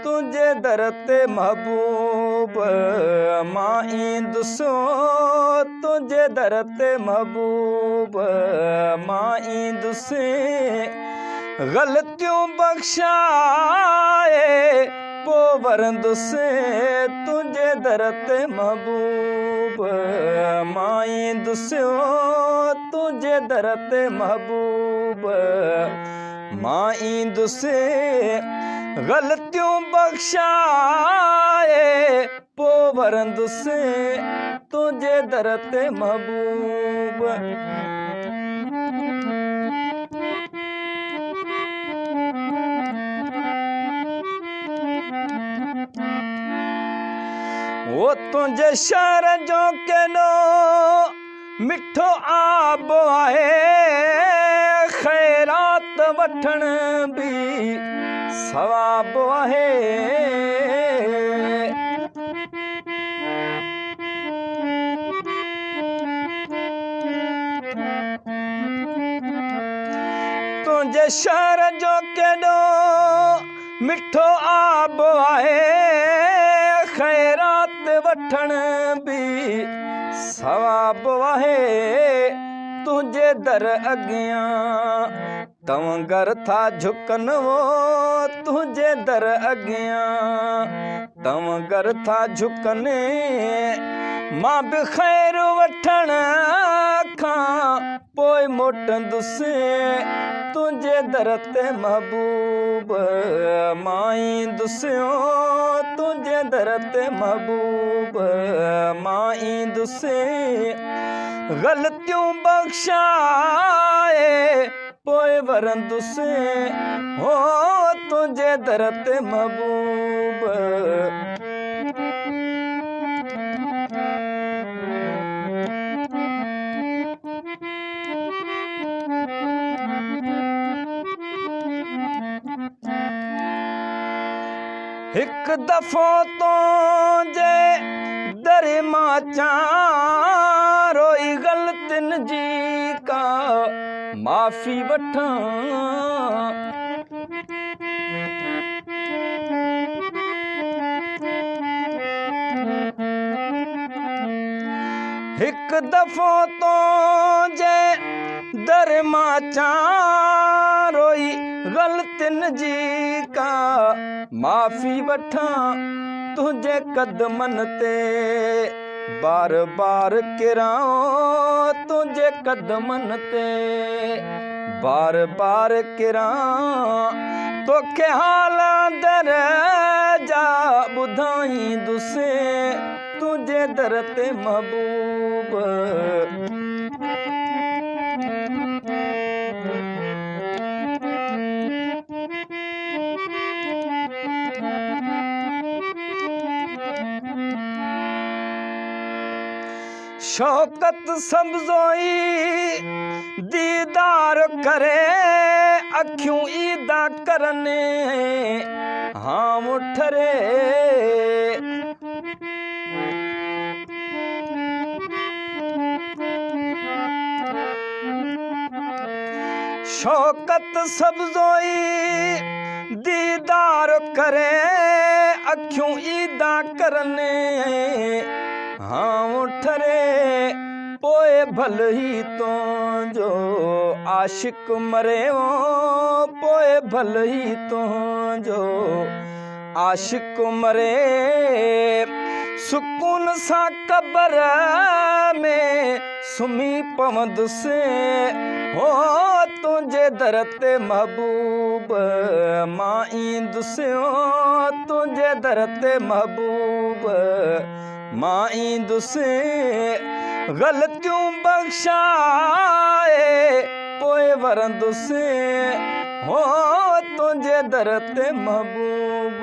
तुझे दर ते महबूब मां ईंदुसि तुझे दर ते महबूब मां ईंदुसि ग़लतियूं बख़्शाए पोइ वरंदुसि तुझे दर ते महबूब मां ईंदुसि तुझे दर ते महबूब मां ईंदुसि ग़लतियूं बख़्शाए पोइ वरंदुसि तुझे दर ते महबूब वो तुझे शहर जो केॾो मिठो आब आहे ख़ैरात वठण बि सवाब आहे तुझे शहर जो केॾो मिठो आब आहे ख़ैरात वठण बि सवाब आहे तुझे दर अॻियां तवंगर था झुकनि वो तुझे दर अॻियां तवंगर था झुकनि मां बि ख़ैर वठण खां पोइ मोटंदुसि तुझे दर ते महबूब मां ईंदुसि तुझे दर ते महबूब मां ईंदुसि ग़लतियूं बख़्शाए पोइ वरंदुसि हो तुझे दर ते महबूब हिकु दफ़ो तुझे दर मां अचां रोई ग़लतियुनि जी का माफ़ी वठां हिकु दफ़ो तुझे दर मां अचां रोई ग़लतियुनि जी का माफ़ी वठां तुझे कदमनि ते बार बार किरां तुझे कदमनि ते बार बार किरां तोखे हाल दर जा ॿुधाईंदुसि तुझे दर ते महबूब शौकत सब्ज़ोई दीदार करे अखियूं ईदा करने हाँ मुठरे शौकत सब्ज़ोई दीदार करे अखियूं ईदा करने हाँ उठरे पोए भल ही तुझो आशिक मरे पोए भल ही तुझो आशिक मरे सुकून सां कबर में सुम्ही पवंदुसि हो तुझे दर ते महबूब मां ईंदुसि तुझे दर ते महबूब मां ईंदुसि ग़लतियूं बख़्शाए पोइ वरंदुसि हो तुझे दर ते महबूब